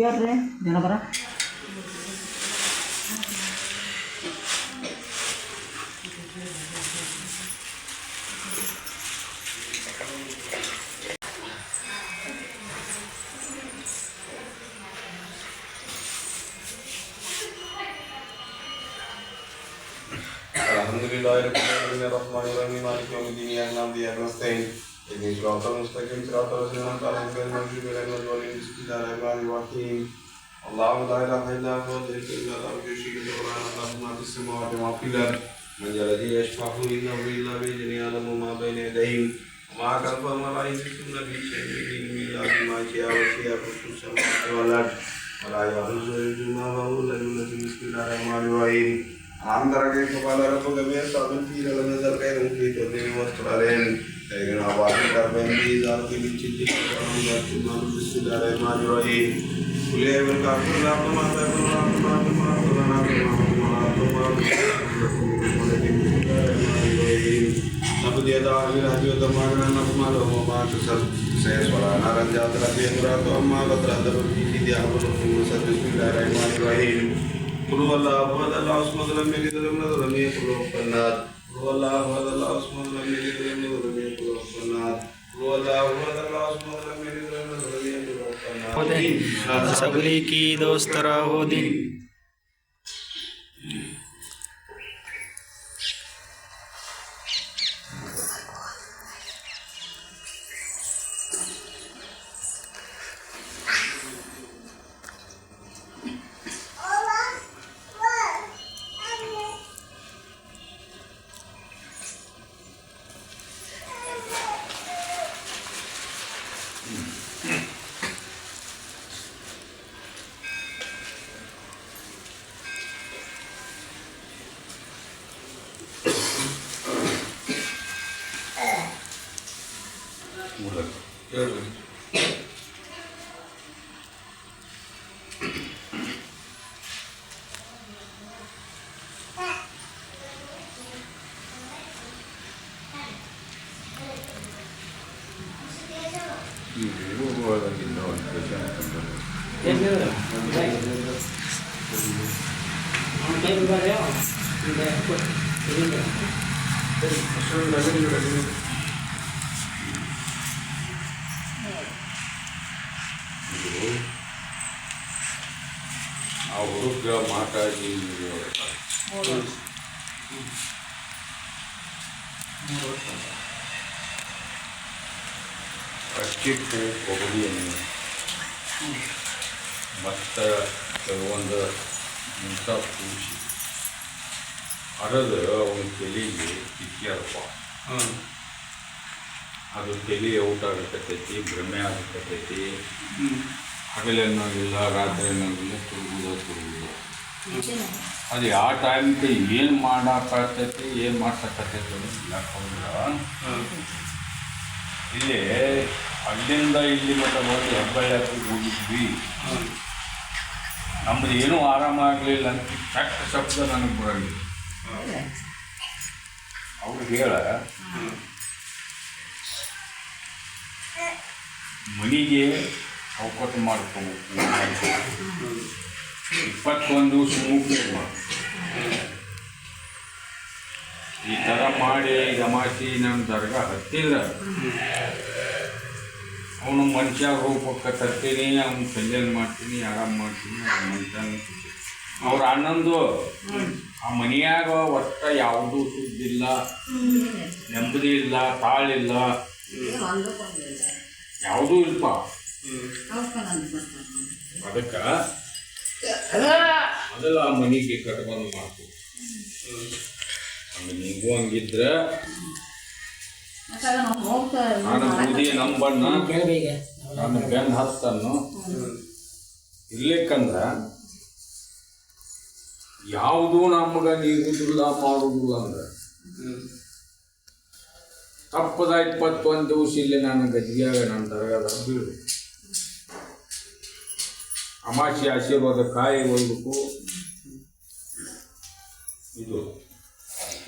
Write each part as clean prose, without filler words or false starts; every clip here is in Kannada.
ಯಾರ್ರಿ ಜನ ಬರ Bismillahirrahmanirrahim. Maaliki yaumiddin. Iyyaka na'budu wa iyyaka nasta'in. Ihdinas siratal mustaqim. Siratal ladzina an'amta 'alaihim ghairil maghdubi 'alaihim waladdallin. Bismillahirrahmanirrahim. Allahu la ilaha illa huwa al-hayyul qayyum. Lahu ma fis samawati wa ma fil ardh. Man dhal ladzi yashfa'u indahu illa bi idhnihi. Ya'lamu ma bayna yadayhim wa ma khalfahum wa la yuhituna bi shay'in min ilmihi illa bima sha'a. Wasi'a kursiyuhu samawati wal ardh. Wa la yahuduhu hifdhuhuma. Bismillahirrahmanirrahim. Antara kepala Rabu Gabriel Sabun Fira Nazar Kain Mungkin Tony Australian dengan awal terbenci dalam kebinci orang cuma Bismillahirrahmanirrahim. Kuliah berkafir dalam mata Nabi dia dah ahli radio termakan nama malu mau sesat saya suara naran jauh terhadap yang atau amma terhadap dia berfungsi Bismillahirrahmanirrahim. Qul huwallahu ahad Allahu samad lam yalid wa lam yulad wa lam yakul lahu kufuwan ahad. Qul huwallahu ahad Allahu samad lam yalid wa lam yulad wa lam yakul lahu kufuwan ahad. Qul huwallahu ahad Allahu samad lam yalid wa lam yulad wa lam yakul lahu kufuwan ahad. सबली की दोस्त रहो दिन Uruga Mataji ಅಚ್ಚಿಟ್ಟು ಕೊಬ್ಬರಿಯನ್ನು ಮತ್ತು ಕೆಲವೊಂದು ಇಂಥ ಕೂಸಿ ಅರದು ಅವನ ತಲೆಗೆ ತಿಕ್ಕ್ಯಾರಪ್ಪ ಅದು ತಲೆ ಔಟ್ ಆಗತೈತಿ ಭ್ರಮೆ ಆಗತೈತಿ ಹಗಲೇನಾಗಿಲ್ಲ ರಾತ್ರಿ ಏನಾಗಿಲ್ಲ ತುರುಗುದ ಅದು ಯಾವ ಟೈಮ್ಗೆ ಏನು ಮಾಡಾಕತ್ತೈತಿ ಏನು ಮಾಡ್ಸಕತ್ತೈತಿ ಯಾಕಂದ್ರೆ ಇಲ್ಲಿ ಅಲ್ಲಿಂದ ಇಲ್ಲಿ ಮಟ್ಟ ಬಂದು ಹೆಬ್ಬಳ್ಳಿಗೆ ಹೋಗಿದ್ವಿ ನಮ್ಮದು ಏನೂ ಆರಾಮಾಗಲಿಲ್ಲ ಅಂತ ಕೆಟ್ಟ ಶಬ್ದ ನನಗೆ ಬರಂಗಿಲ್ಲ ಅವ್ರಿಗೆ ಹೇಳ ಮನೆಗೆ ಅವಕಾಶ ಮಾಡ್ಕೋಬೇಕು 21 ದಿವಸ ಮೂಗು ಈ ಥರ ಮಾಡಿ ಜಮಾಸಿ ನಮ್ಮ ದರ್ಗಾ ಹತ್ತಿದ್ರೆ ಅವನು ಮನುಷ್ಯ ರೂಪಕ್ಕೆ ತರ್ತೀನಿ ಅವ್ನು ಕಲ್ಯಾಣ ಮಾಡ್ತೀನಿ ಆರಾಮ ಮಾಡ್ತೀನಿ ಅವ್ನ ಮನುಷ್ಯನ ಅವ್ರ ಅಣ್ಣಂದು ಆ ಮನೆಯಾಗ ಒಟ್ಟ ಯಾವುದೂ ಸುದ್ದಿಲ್ಲ ನೆಮ್ಮದಿ ಇಲ್ಲ ತಾಳಿಲ್ಲ ಯಾವುದೂ ಇಲ್ಪ ಅದಕ್ಕೆ ಮೊದಲು ಆ ಮನೆಗೆ ಕಟ್ಬಂದು ಮಾಡ್ತೀವಿ ಹಂಗೆ ನೀವು ಹಂಗಿದ್ರೆ ನಾನು ಮುದಿ ನಮ್ಮ ಬಣ್ಣ ನನ್ನ ಬೆನ್ನು ಹತ್ತನ್ನು ಇರ್ಲಿಕ್ಕಂದ್ರೆ ಯಾವುದೂ ನಮಗೆ ನೀಗುದಿಲ್ಲ ಮಾಡುವುದಿಲ್ಲ ಅಂದ್ರೆ ತಪ್ಪದ 21 ದಿವಸ ಇಲ್ಲಿ ನಾನು ಗದ್ದಿಯಾಗ ನನ್ನ ದರ್ಗಾದ ಬೀಳು ಅಮಾಸಿ ಆಶೀರ್ವಾದ ಕಾಯಿ ಒಯ್ಬೇಕು ಇದು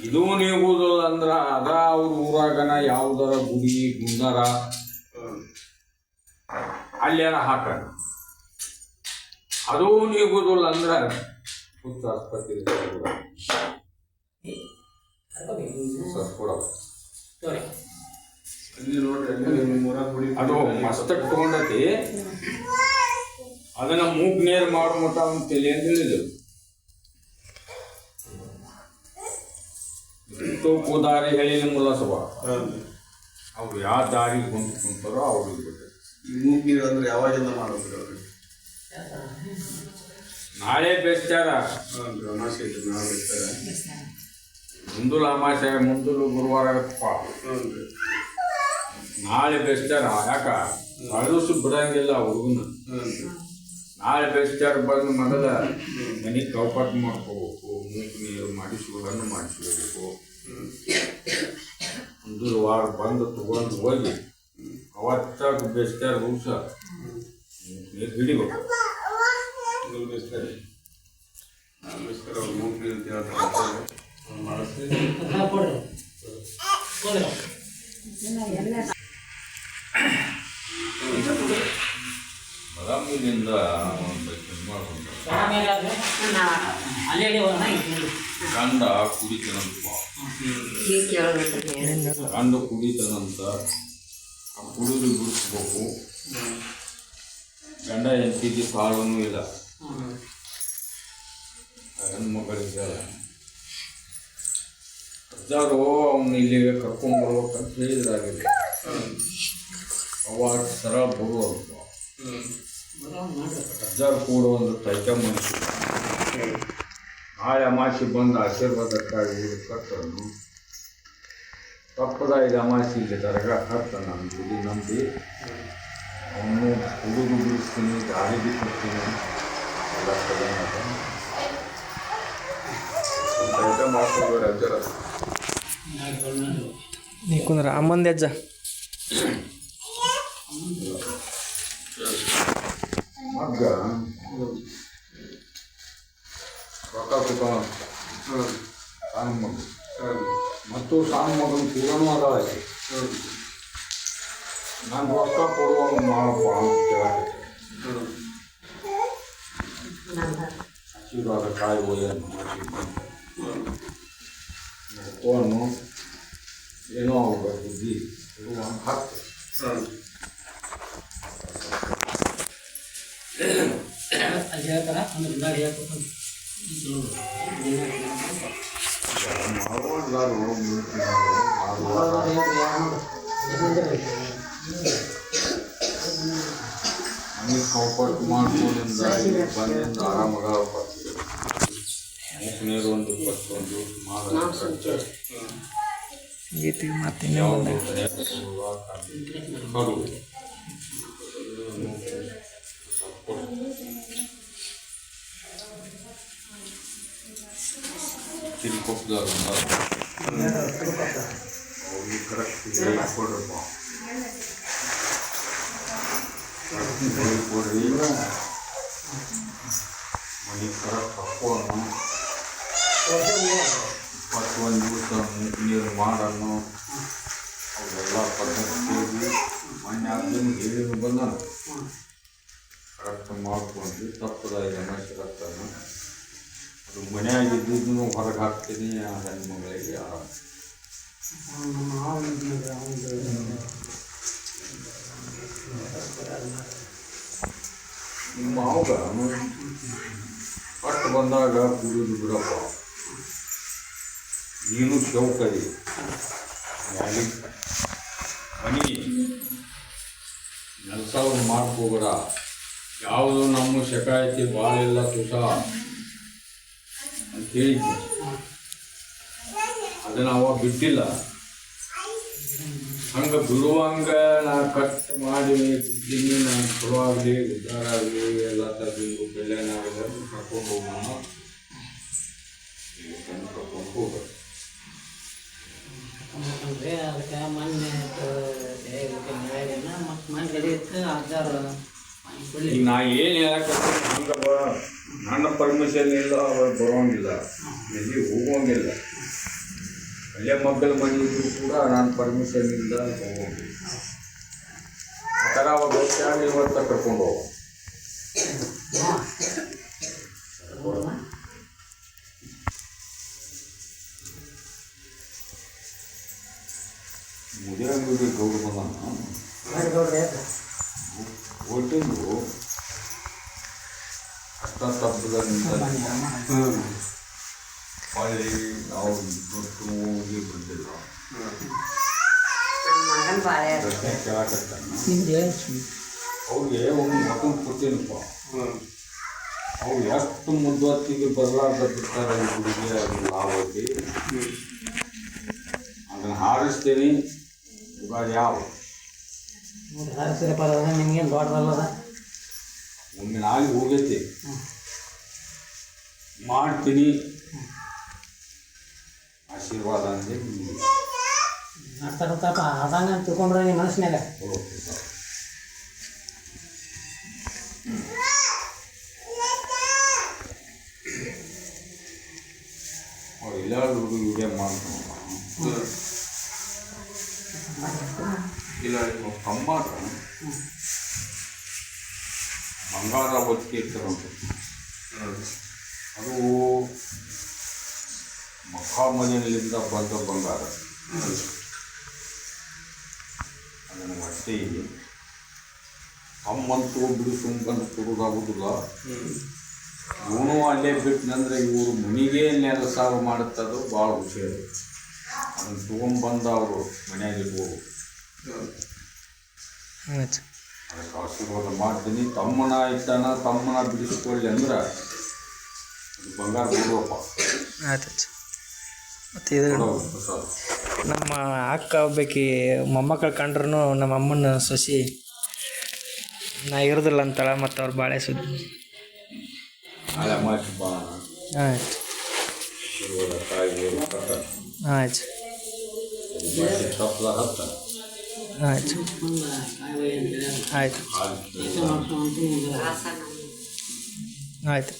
ಇದು ನೀಗುವುದಿಲ್ಲ ಅಂದ್ರೆ ಅದ ಅವ್ರ ಊರಾಗನ ಯಾವುದರ ಗುಡಿ ಗುಂಡರ ಅಲ್ಲೇನ ಹಾಕ ಅದು ನೀಗುವುದಿಲ್ಲ ಅಂದ್ರೆ ಹುಚ್ಚ ಆಸ್ಪತ್ರೆ ಅದು ಮಸ್ತಕ್ ತಗೊಂಡತಿ ಅದನ್ನ ಮೂಗ್ ನೇರ್ ಮಾಡೋ ಮಟ್ಟ ಅವನ ತಲೆ ಅಂತ ಹೇಳಿದ್ರು. ತೋಪು ದಾರಿ ಹೇಳಿ ಮುಲ್ಲಸಭಾ ಅವ್ರು ಯಾವ ದಾರಿ ಹೊಂದು ಕುಂತಾರೋ ಅವ್ರಿಗೆ ಈ ಮೂಗ್ ನೀರು ಅಂದ್ರೆ ಯಾವಾಗಿಂದ ಮಾಡೋದು ಅವ್ರಿಗೆ? ನಾಳೆ ಬೆಸ್ತಾರ ಅಮಾಸೆ ಐತೆ, ನಾಳೆ ಬೆಸ್ತಾರ. ಮುಂದಲು ಅಮಾಸೆ ಮುಂದಲು ಗುರುವಾರ ಆಗತ್ತಪ್ಪ. ನಾಳೆ ಬೆಸ್ತಾರ. ಯಾಕ ದಿವಸ ಬಿಡಂಗಿಲ್ಲ ಹುಡುಗನ. ನಾಳೆ ಬೆಸ್ತಾರ ಬಂದು ಮೊದಲ ಮನೆ ಕೌಪಾಟ್ ಮಾಡ್ಕೋಬೇಕು, ಮೂಗು ನೀರು ಮಾಡಿಸುವುದನ್ನು ಮಾಡಿಸ್ಕೋಬೇಕು. ಮುಂದಲು ವಾರ ಬಂದು ತಗೊಂಡು ಹೋಗಿ ಅವತ್ತಾಗ ಬೆಸ್ತಾರ ದಿವಸ ನೀರು ಹಿಡಿಬೇಕು. ಬೆಸ್ತಾರೆ ಅವ್ರು ಮೂಗ್ ನೀರು ಕೇಳ್ತಾರೆ, ಮಾಡಿಸ್ತೀವಿ. ಬದಾಮಿನಿಂದ ಗಂಡ ಕುಡಿತನಂತ ಕುಡಿದು ಬಿಡಿಸ್ಬೇಕು. ಗಂಡ ಎಂಟಿಗೆ ಸಾಲನೂ ಇಲ್ಲ, ಹೆಣ್ಮಗಳಿಗೆ ಅಜ್ಜಾರು ಅವನ್ನ ಇಲ್ಲಿಗೆ ಕರ್ಕೊಂಡು ಬರ್ಬೇಕಂತ ಹೇಳಿದ್ರಾಗಿದೆ. ಅವಾಗ ಸರ ಬರುವಲ್ಪ ಅಜ್ಜಾರು ಕೂಡ ಒಂದು ತೈಕ ಮನುಷ್ಯ. ನಾಳೆ ಅಮಾಸಿ ಬಂದು ಆಶೀರ್ವಾದಕ್ಕಾಗಿ ಊರು ಕಟ್ಟನ್ನು ತಪ್ಪದ ಇದು ಅಮಾಸಿ ಇಲ್ಲಿ ದರ್ಗ ಕಟ್ಟ ನಮ್ಮ ಗುಡಿ ನಂಬಿ ಅವನು ಹುಡುಗು ಬಿಡಿಸ್ತೀನಿ, ಗಾಳಿ ಬಿಟ್ಟಿರ್ತೀನಿ ಎಲ್ಲ ಕಡೆ ತೈಕ ಮಾಡ್ಕೊಂಡು ಅಜ್ಜರ ನೀ ಕುಂದ್ರ ಅಮ್ಮಂದ ಅಜ್ಜ ಮಗ್ಗ ರೊಕ್ಕ ಕೊಟ್ಟ ಸಣ್ಣ ಮಗು ಮತ್ತು ಸಣ್ಣ ಮಗನ ಕೂಡನೂ ಅದಾವ. ನಾನು ರೊಕ್ಕ ಕೊಡುವಾಗ ಮಾಡಪ್ಪ ಅಂತ ಕೇಳಕ್ಕೆ ಆಶೀರ್ವಾದ ಕಾಯಿ ಹೋಯನ್ನು ಫೋನು ಏನೋ ಆಗ್ಬೇಕು ಬುದ್ಧಿ ಹಾಕ್ತು. ಅಲ್ಲಿ ಹೇಳ್ತಾರ ಅಂದ್ರೆ ಗಾಡಿ ಮನೆ ಕಾಂಪೌಂಡ್ ಮಾಡ್ಕೊಂಡಿಂದ ಬಂದಿಂದ ಆರಾಮಾಗ ನೀರು ಒಂದು ಇಪ್ಪತ್ತೊಂದು ಗೀತಿಗೆ ಮತ್ತೆ ತಿರುಕೊಪ್ಪದಾಗ ಅವ್ರಿಗೆ ಕರೆಕ್ಟ್ ಕೊಡ್ರಪ್ಪ ಕೊಡ್ರಿ ಮನೆ ಕರೆಕ್ಟ್ ಹಾಕೋನು 21 ದಿವಸ ನೀರು ಮಾಡನ್ನು ಅವೆಲ್ಲ ಪದ್ಧತಿ ಮನೆ ಆದ್ಮೇಲೆ ಹೇಳಿದ್ರು ಬಂದಾನ ಕರೆಕ್ಟ್ ಮಾಡ್ಕೊಂಡು ತಪ್ಪದ ಹೆಣ್ಮಕ್ಳನ್ನ ಅದು ಮನೆಯಾಗಿದ್ದು ಹೊರಗೆ ಹಾಕ್ತೀನಿ. ಆ ಹೆಣ್ಮಗಳಿಗೆ ನಿಮ್ಮ ಮಾವಗ ಪಟ್ಟು ಬಂದಾಗ ಕುಡಿದು ಬಿಡಪ್ಪ, ನೀನು ಶೌಕರಿ ಮನಿ ನೆಲಸವ್ರು ಮಾಡ್ಕೋಬೇಡ. ಯಾವುದು ನಮ್ಮ ಶಕಾಯತಿ ಭಾಳ ಇಲ್ಲ ತುಷ ಅಂತ ಹೇಳಿದ್ವಿ. ಅದನ್ನು ಅವಾಗ ಬಿಟ್ಟಿಲ್ಲ. ಹಂಗೆ ಬಿಡುವಂಗ ನಾ ಕಟ್ ಮಾಡಿ ಬಿಡ್ತೀನಿ. ನಾನು ಚಲೋ ಆಗಲಿ ಉದ್ಧಾರ ಆಗಲಿ ಎಲ್ಲ ತರಬೇಕು ಬೆಳೆನಾಗಲಿ ಕರ್ಕೊಂಡು ಹೋಗೋಣ, ಕರ್ಕೊಂಡು ಹೋಗ್ಬೇಕು. ಅದಕ್ಕೆ ಮೊನ್ನೆ ಈಗ ನಾ ಏನು ಹೇಳಕ್ಕೆ ಹಂಗೆ ನನ್ನ ಪರ್ಮಿಷನ್ ಇಲ್ಲ, ಅವ್ರು ಬರೋಂಗಿಲ್ಲ, ಇಲ್ಲಿ ಹೋಗೋಂಗಿಲ್ಲ. ಅಲ್ಲೇ ಮಗ್ಗಲ ಮನೆ ಇದ್ದರೂ ಕೂಡ ನಾನು ಪರ್ಮಿಷನ್ನಿಂದ ಹೋಗ್ಬೋದು. ಆ ಥರ ಅವಾಗ ಹೆಚ್ಚಾಗಿ ಇವತ್ತ ಕರ್ಕೊಂಡು ಹೋಗೋ ಮುದಿರಂಗಡಿ ಗೌಡ ಬಂದ ಓಟಿಂಗು ಅಷ್ಟೊತ್ತಬ್ಬದಿಂದ ಹೊಳ್ಳಿ ನಾವು ಇವತ್ತು ಹೋಗಿ ಬಂದಿಲ್ಲ ಕೇಳಕತ್ತಾನ ಅವ್ರಿಗೆ ಒಂದು ಮಗನ ಕೊಟ್ಟೇನಪ್ಪ. ಅವ್ರು ಎಷ್ಟು ಮುದ್ದೊತ್ತಿಗೆ ಬರಲಾರ್ದ ಬಿಡ್ತಾರೆ ಈ ಹುಡುಗಿ ಅದು ಲಾಭ ಐತಿ. ಅದನ್ನು ಹಾರಿಸ್ತೀನಿ. ಇವಾಗ ಯಾವ ನಿಮ್ಗೇನು ದೊಡ್ಡದಲ್ಲದ ಒಮ್ಮೆ ನಾಳೆ ಹೋಗೈತಿ ಮಾಡ್ತೀನಿ ಆಶೀರ್ವಾದ ಅಂದರೆ ಮಾಡ್ತಾರಪ್ಪ ಆದಂಗ ಅಂತ ತಿಳ್ಕೊಂಡ್ರೆ ನಿಮ್ಮ ಮನಸ್ಸಿನಾಗ ಇಲ್ಲ ಹುಡುಗ ವಿಡಿಯೋ ಮಾಡ್ತಾನ ಇಲ್ಲ ಕಂಬಾಟ ಬಂಗಾರ ಒತ್ತಿಗೆ ಇರ್ತಾರಂತ. ಅದು ಮಕ್ಕಳ ಮನೆಯಲ್ಲಿಂದ ಬಂದ ಬಂಗಾರ. ಅದನ್ನು ಹೊಟ್ಟೆ ಅಮ್ಮಂತೂ ಬಿಡಿಸ್ಕೊಂಡು ಕೊಡೋದಾಗೋದಿಲ್ಲ. ಇವನು ಅಲ್ಲೇ ಬಿಟ್ಟನಂದ್ರೆ ಇವರು ಮನೆಗೆ ನೆಲಸಾರು ಮಾಡುತ್ತದು ಭಾಳ ಹುಷಾರು. ಅದನ್ನು ತೊಗೊಂಬಂದು ಅವರು ಮನೆಯಾಗಿರ್ಬೋದು. ಅದಕ್ಕೆ ಆಶೀರ್ವಾದ ಮಾಡ್ತೀನಿ. ತಮ್ಮನ ಇಟ್ಟಾನ ತಮ್ಮನ ಬಿಡಿಸ್ಕೊಳ್ಳಿ ಅಂದ್ರೆ ಅದು ಬಂಗಾರ ಕೊಡುವಪ್ಪ. ಆಯ್ತು. ಮತ್ತು ಇದು ನಮ್ಮ ಅಕ್ಕ ಒಬ್ಬಾಕಿ ಮೊಮ್ಮಕ್ಕಳು ಕಂಡ್ರು ನಮ್ಮ ಅಮ್ಮನ ಸೊಸಿ ನಾ ಇರೋದಿಲ್ಲ ಅಂತಾಳ. ಮತ್ತು ಅವ್ರು ಭಾಳ ಸುದ್ದಿ ನಾಳೆ ಮಾತು ಬಾ. ಆಯ್ತು ಆಶೀರ್ವಾದ ತಾಯಿಗೆ ಆಯ್ತು ತಪ್ಪಲ ಹತ್ತ ಆಯ್ತು ಆಯ್ತು ಆಯ್ತು.